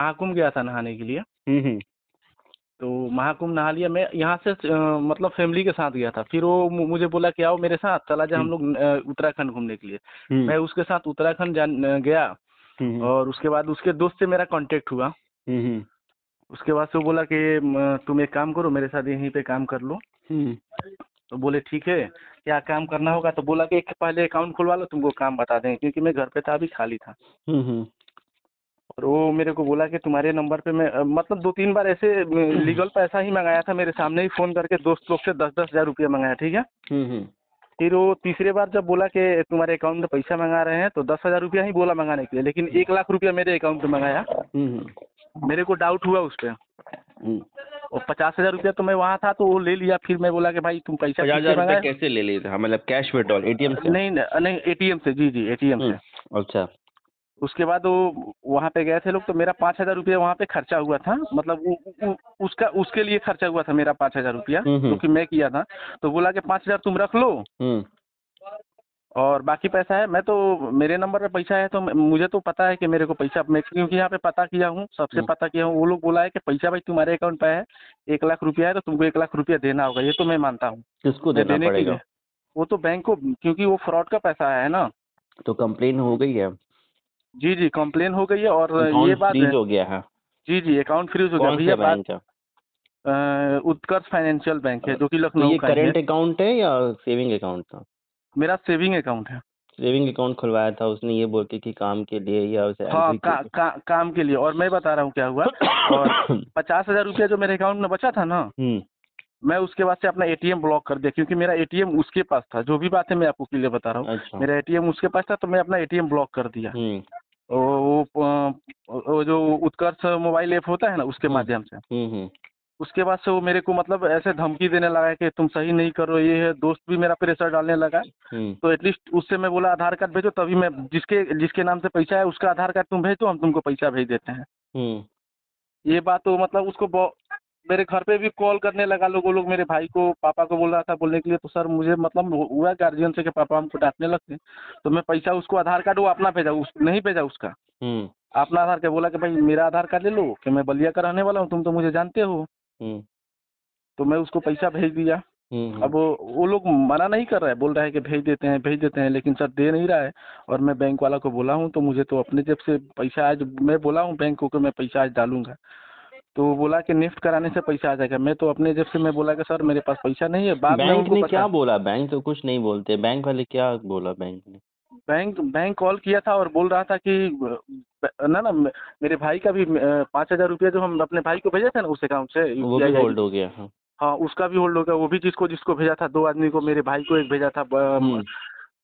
महाकुंभ गया था नहाने के लिए। हम्म। तो महाकुंभ नहा लिया। मैं यहाँ से मतलब फैमिली के साथ गया था। फिर वो मुझे बोला कि आओ मेरे साथ, चला जा हम लोग उत्तराखंड घूमने के लिए। हम्म। मैं उसके साथ उत्तराखंड गया। हम्म। और उसके बाद उसके दोस्त से मेरा कांटेक्ट हुआ। हम्म। उसके बाद से वो बोला कि तुम एक काम करो, मेरे साथ यहीं पे काम कर लो। हम्म। तो बोले ठीक है, क्या काम करना होगा? तो बोला कि एक पहले अकाउंट खुलवा लो, तुमको काम बता देंगे, क्योंकि मैं घर पे था, अभी खाली था। हम्म। और वो मेरे को बोला कि तुम्हारे नंबर पे मैं मतलब 2-3 बार ऐसे लीगल पैसा ही मंगाया था, मेरे सामने ही फ़ोन करके दोस्त लोग से 10-10 हज़ार रुपया मंगाया, ठीक है। हम्म। फिर वो तीसरे बार जब बोला कि तुम्हारे अकाउंट में पैसा मंगा रहे हैं, तो 10 हज़ार रुपया ही बोला मंगाने के लिए, लेकिन 1 लाख रुपया मेरे अकाउंट में मंगाया। मेरे को डाउट हुआ उस पर। और 50 हज़ार रुपया तो मैं वहाँ था, तो वो ले लिया। फिर मैं बोला कि भाई तुम पैसा 50,000 किससे रुपये मंगाए? कैसे ले लिए थे? हाँ, मतलब कैश विड्रॉल एटीएम से? नहीं नहीं, एटीएम से। जी जी, एटीएम से। अच्छा। उसके बाद वो वहाँ पे गए थे लोग, तो मेरा 5 हज़ार रुपया वहाँ पे खर्चा हुआ था। मतलब उसका उसके लिए खर्चा हुआ था मेरा 5 हज़ार रुपया, जो कि मैं किया था। तो बोला कि 5 हज़ार तुम रख लो, और बाकी पैसा है। मैं तो मेरे नंबर पे पैसा है, तो मुझे तो पता है कि मेरे को पैसा, मैं क्योंकि यहाँ पे पता किया हूँ, सबसे पता किया हूँ। वो लोग बोला है कि पैसा भाई तुम्हारे अकाउंट पे है, 1 लाख रुपया है, तो तुमको 1 लाख रुपया देना होगा। ये तो मैं मानता हूँ। किसको मैं देना देने के लिए, पड़ेगा? वो तो बैंक को, क्योंकि वो फ्रॉड का पैसा है ना। तो कंप्लेन हो गई है? जी जी, कंप्लेन हो गई है। और ये अकाउंट बात फ्रीज है। हो गया है? जी जी, अकाउंट फ्रीज हो गया कौन से भैया। बात बैंक का? उत्कर्ष फाइनेंशियल बैंक है, जो कि तो लखनऊ ये का ही है। करेंट अकाउंट है या सेविंग अकाउंट था? मेरा सेविंग अकाउंट है। सेविंग अकाउंट खुलवाया था उसने ये बोल के कि काम के लिए या उसे हाँ, सैलरी के लिए? काम के लिए। और मैं बता रहा हूँ क्या हुआ। और 50 हज़ार रुपया जो मेरे अकाउंट में बचा था ना, हम्म। मैं उसके बाद से अपना एटीएम ब्लॉक कर दिया, क्योंकि मेरा एटीएम उसके पास था। जो भी बात है मैं आपको क्लियर बता रहा हूँ। अच्छा। मेरा एटीएम उसके पास था, तो मैं अपना एटीएम ब्लॉक कर दिया। हम्म। वो जो उत्कर्ष मोबाइल ऐप होता है ना, उसके हम्म। माध्यम से। हम्म। उसके बाद से वो मेरे को मतलब ऐसे धमकी देने लगा कि तुम सही नहीं करो, ये है। दोस्त भी मेरा प्रेशर डालने लगा। हम्म। तो एटलीस्ट उससे मैं बोला आधार कार्ड भेजो, तभी मैं जिसके जिसके नाम से पैसा है उसका आधार कार्ड तुम भेजो, हम तुमको पैसा भेज देते हैं। हम्म। ये बात तो मतलब उसको मेरे घर पे भी कॉल करने लगा लोग। वो लोग मेरे भाई को, पापा को बोल रहा था बोलने के लिए। तो सर मुझे मतलब हुआ गार्जियन से कि पापा हमको डांटने लगते हैं। तो मैं पैसा उसको, आधार कार्ड वो अपना भेजा, नहीं भेजा उसका हम्म। अपना आधार कार्ड। बोला कि भाई मेरा आधार कार्ड ले लो, कि मैं बलिया का रहने वाला हूँ, तुम तो मुझे जानते हो। हम्म। तो मैं उसको पैसा भेज दिया। हम्म। अब वो लोग मना नहीं कर रहा है, बोल रहा है कि भेज देते हैं, भेज देते हैं, लेकिन सर दे नहीं रहा है। और मैं बैंक वाला को बोला हूँ, तो मुझे तो अपने जेब से पैसा आज, मैं बोला हूँ बैंक को कि मैं पैसा आज डालूंगा। तो वो बोला कि निफ्ट कराने से पैसा आ जाएगा। मैं तो अपने जेब से मैं बोला कि सर मेरे पास पैसा नहीं है। बाद में बैंक उनको ने पता, क्या बोला? बैंक तो कुछ नहीं बोलते। बैंक वाले क्या बोला बैंक ने? बैंक कॉल किया था और बोल रहा था कि ना ना, मेरे भाई का भी 5 हज़ार रुपया जो हम अपने भाई को भेजे थे ना उस अकाउंट से, वो भी यूपीआई आईडी। होल्ड हो गया? हाँ। हाँ, उसका भी होल्ड हो गया। वो भी जिसको जिसको भेजा था, 2 आदमी को, मेरे भाई को एक भेजा था, हम्म।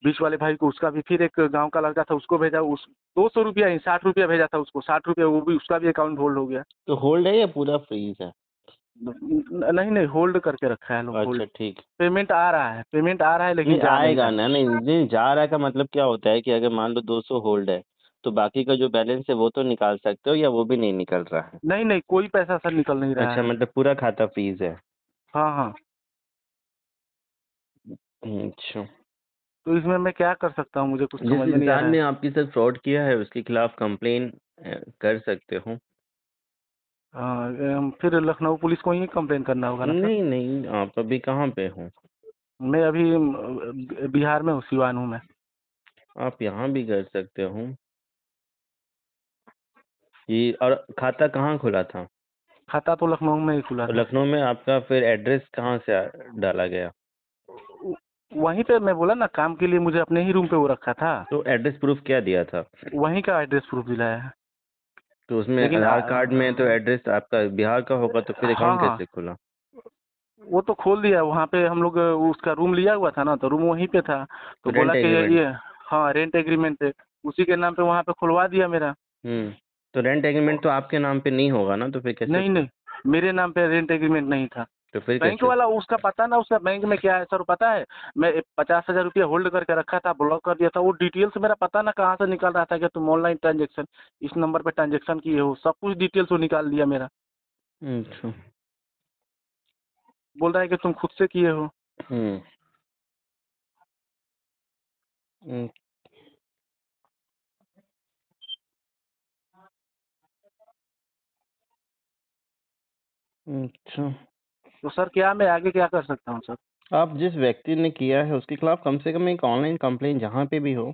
बीच वाले भाई को उसका भी, फिर एक गांव का लड़का था उसको भेजा। उस 200 रुपया ही, 60 रुपया भेजा था उसको, 60 रुपया, वो भी, उसका भी अकाउंट होल्ड हो गया। तो होल्ड है या पूरा फ्रीज है? नहीं नहीं, होल्ड करके रखा है लोग, अच्छा, होल्ड। ठीक। पेमेंट आ रहा है, पेमेंट आ रहा है, लेकिन नहीं जा नहीं आएगा रहा है। ना। नहीं नहीं, जा रहा का मतलब क्या होता है कि अगर मान लो 200 होल्ड है तो बाकी का जो बैलेंस है वो तो निकाल सकते हो, या वो भी नहीं निकल रहा है? नहीं नहीं, कोई पैसा सर निकल नहीं रहा अच्छा, है। मतलब पूरा खाता फ्रीज है? हाँ हाँ। अच्छा। तो इसमें मैं क्या कर सकता हूँ, मुझे कुछ जिस समझ में नहीं आ इंसान रहा ने है। आपके साथ फ्रॉड किया है उसके खिलाफ कंप्लेन कर सकते हो। फिर लखनऊ पुलिस को ही कंप्लेन करना होगा ना सर? नहीं नहीं, आप अभी कहाँ पे हो? मैं अभी बिहार में हूँ, सिवान हूँ मैं। आप यहाँ भी कर सकते हो ये। और खाता कहाँ खुला था? खाता तो लखनऊ में ही खुला तो था। लखनऊ में आपका फिर एड्रेस कहाँ से डाला गया? वहीं पे मैं बोला ना, काम के लिए मुझे अपने ही रूम पे वो रखा था। तो एड्रेस प्रूफ क्या दिया था? वहीं का एड्रेस प्रूफ दिलाया है। तो उसमें लेकिन आधार कार्ड में तो एड्रेस आपका बिहार का होगा, तो फिर हाँ अकाउंट हाँ, कैसे खुला? वो तो खोल दिया। वहाँ पे हम लोग उसका रूम लिया हुआ था ना, तो रूम वहीं पे था। तो बोला रेंट कि एग्रीमेंट? ये, हाँ, रेंट एग्रीमेंट है, उसी के नाम पे वहाँ पे खुलवा दिया मेरा। तो रेंट एग्रीमेंट तो आपके नाम पे नहीं होगा ना, तो फिर कैसे? नहीं नहीं, मेरे नाम पे रेंट एग्रीमेंट नहीं था। तो फिर बैंक कैसे? वाला उसका पता ना, उसका बैंक में क्या है सर पता है। मैं 50 हज़ार रुपया होल्ड करके रखा था, ब्लॉक कर दिया था। वो डिटेल्स मेरा पता ना कहाँ से निकल रहा था कि तुम ऑनलाइन ट्रांजेक्शन, इस नंबर पे ट्रांजेक्शन किए हो, सब कुछ डिटेल्स वो निकाल दिया मेरा। अच्छा। बोल रहा है कि तुम खुद से किए हो। हम्म। हम्म। अच्छा। तो सर क्या मैं आगे क्या कर सकता हूँ सर? आप जिस व्यक्ति ने किया है उसके खिलाफ कम से कम एक ऑनलाइन कंप्लेंट जहाँ पे भी हो,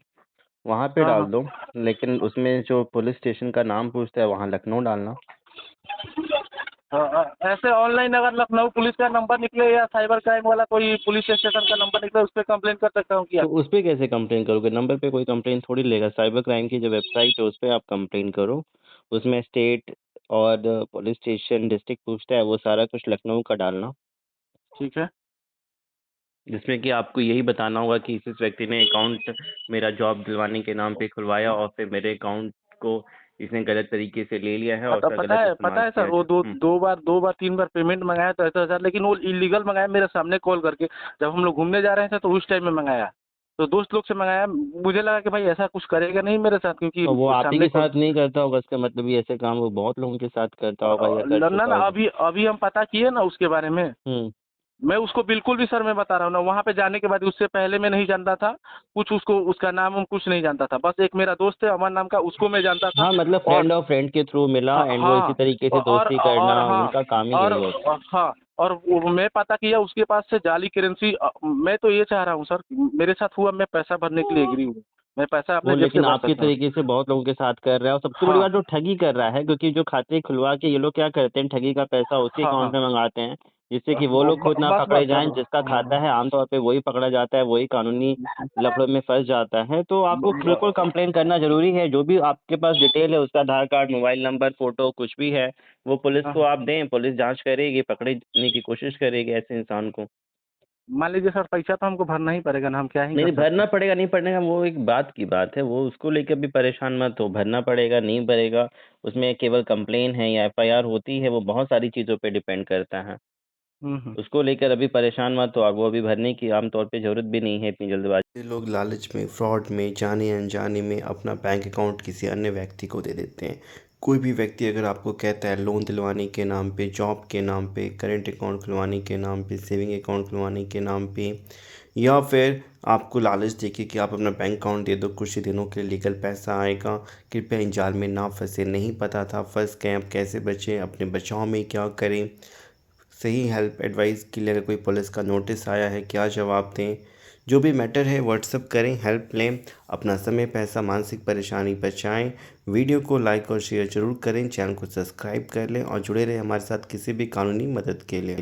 वहाँ पे हाँ डाल हाँ। दो। लेकिन उसमें जो पुलिस स्टेशन का नाम पूछता है वहाँ लखनऊ डालना। ऐसे ऑनलाइन अगर लखनऊ पुलिस का नंबर निकले या साइबर क्राइम वाला कोई पुलिस स्टेशन का नंबर निकले, उस पर कंप्लेन कर सकता हूँ क्या? तो उस पे कैसे कंप्लेन करोगे? नंबर पे कोई कंप्लेन थोड़ी लेगा। साइबर क्राइम की जो वेबसाइट है उस पे आप कंप्लेन करो। उसमें स्टेट और पुलिस स्टेशन, डिस्ट्रिक्ट पूछता है, वो सारा कुछ लखनऊ का डालना। ठीक है। जिसमें कि आपको यही बताना होगा कि इस व्यक्ति ने अकाउंट मेरा जॉब दिलवाने के नाम पे खुलवाया और फिर मेरे अकाउंट को इसने गलत तरीके से ले लिया है और उसका पता गलत है, इस्तेमाल सर, किया वो है। दो बार तीन बार पेमेंट मंगाया तो ऐसा सर, लेकिन वो इलीगल मंगाया मेरे सामने कॉल करके। जब हम लोग घूमने जा रहे थे तो उस टाइम में मंगाया, तो दोस्त लोग से मंगाया। मुझे लगा कि भाई ऐसा कुछ करेगा नहीं मेरे साथ, क्योंकि और वो आप ही सामने के कॉल। साथ नहीं करता होगा, इसका मतलब ये ऐसे काम वो बहुत लोगों के साथ करता होगा या कर ना चुका ना, होगा। अभी अभी हम पता किए ना उसके बारे में। हम्म। मैं उसको बिल्कुल भी सर मैं बता रहा हूँ ना, वहाँ पे जाने के बाद उससे पहले मैं नहीं जानता था कुछ, उसको उसका नाम हम कुछ नहीं जानता था। बस एक मेरा दोस्त है अमर नाम का, उसको मैं जानता था। हाँ, मतलब और फ्रेंड ऑफ फ्रेंड के थ्रू मिला हाँ एंड वो इसी हाँ, तरीके से दोस्ती और करना हाँ, उनका काम ही और यही होता है। हाँ, और मैं पता किया उसके पास से जाली करेंसी। मैं तो ये चाह रहा हूँ सर, मेरे साथ हुआ, मैं पैसा भरने के लिए एग्री हूँ। मैं पैसा वो अपने जेब से लेकिन भर आपके सकता हूँ। तरीके से बहुत लोगों के साथ कर रहा है और सबसे बड़ी हाँ बात वो ठगी कर रहा है, क्योंकि जो खाते खुलवा के ये लोग क्या करते हैं, ठगी का पैसा उसी हाँ अकाउंट हाँ। में मंगाते हैं, जिससे कि वो लोग खुद ना बस पकड़े बस जाएं। सर। जिसका खाता है आमतौर पे वही पकड़ा जाता है, वही कानूनी लफड़ों में फंस जाता है। तो आपको बिल्कुल कंप्लेन करना जरूरी है। जो भी आपके पास डिटेल है, उसका आधार कार्ड, मोबाइल नंबर, फोटो, कुछ भी है, वो पुलिस को हाँ, आप दें। पुलिस जांच करेगी, पकड़ने की कोशिश करेगी ऐसे इंसान को। मान लीजिए सर, पैसा तो हमको भरना ही पड़ेगा ना, हम क्या ही नहीं, कर नहीं सकते भरना हैं। पड़ेगा, नहीं पड़ेगा वो एक बात की बात है। वो उसको लेकर भी परेशान मत हो, भरना पड़ेगा, नहीं भरेगा, उसमें केवल कंप्लेन है या एफआईआर होती है, वो बहुत सारी चीज़ों पे डिपेंड करता है। हम्म। उसको लेकर अभी परेशान मत हो, और वो अभी भरने की आमतौर पे ज़रूरत भी नहीं है इतनी जल्दबाजी। ये लोग लालच में, फ्रॉड में, जाने अनजाने में अपना बैंक अकाउंट किसी अन्य व्यक्ति को दे देते हैं। कोई भी व्यक्ति अगर आपको कहता है लोन दिलवाने के नाम पे, जॉब के नाम पे, करेंट अकाउंट खुलवाने के नाम पे, सेविंग अकाउंट खुलवाने के नाम पे, या फिर आपको लालच देके कि आप अपना बैंक अकाउंट दे दो, कुछ ही दिनों के लिए लीगल पैसा आएगा, कृपया इन जाल में ना फंसे। नहीं पता था, फंस गए, अब कैसे बचें, अपने बचाव में क्या करें, सही हेल्प एडवाइस के लिए अगर कोई पुलिस का नोटिस आया है क्या जवाब दें, जो भी मैटर है व्हाट्सअप करें, हेल्प लें, अपना समय, पैसा, मानसिक परेशानी बचाएं। वीडियो को लाइक और शेयर ज़रूर करें, चैनल को सब्सक्राइब कर लें और जुड़े रहें हमारे साथ किसी भी कानूनी मदद के लिए।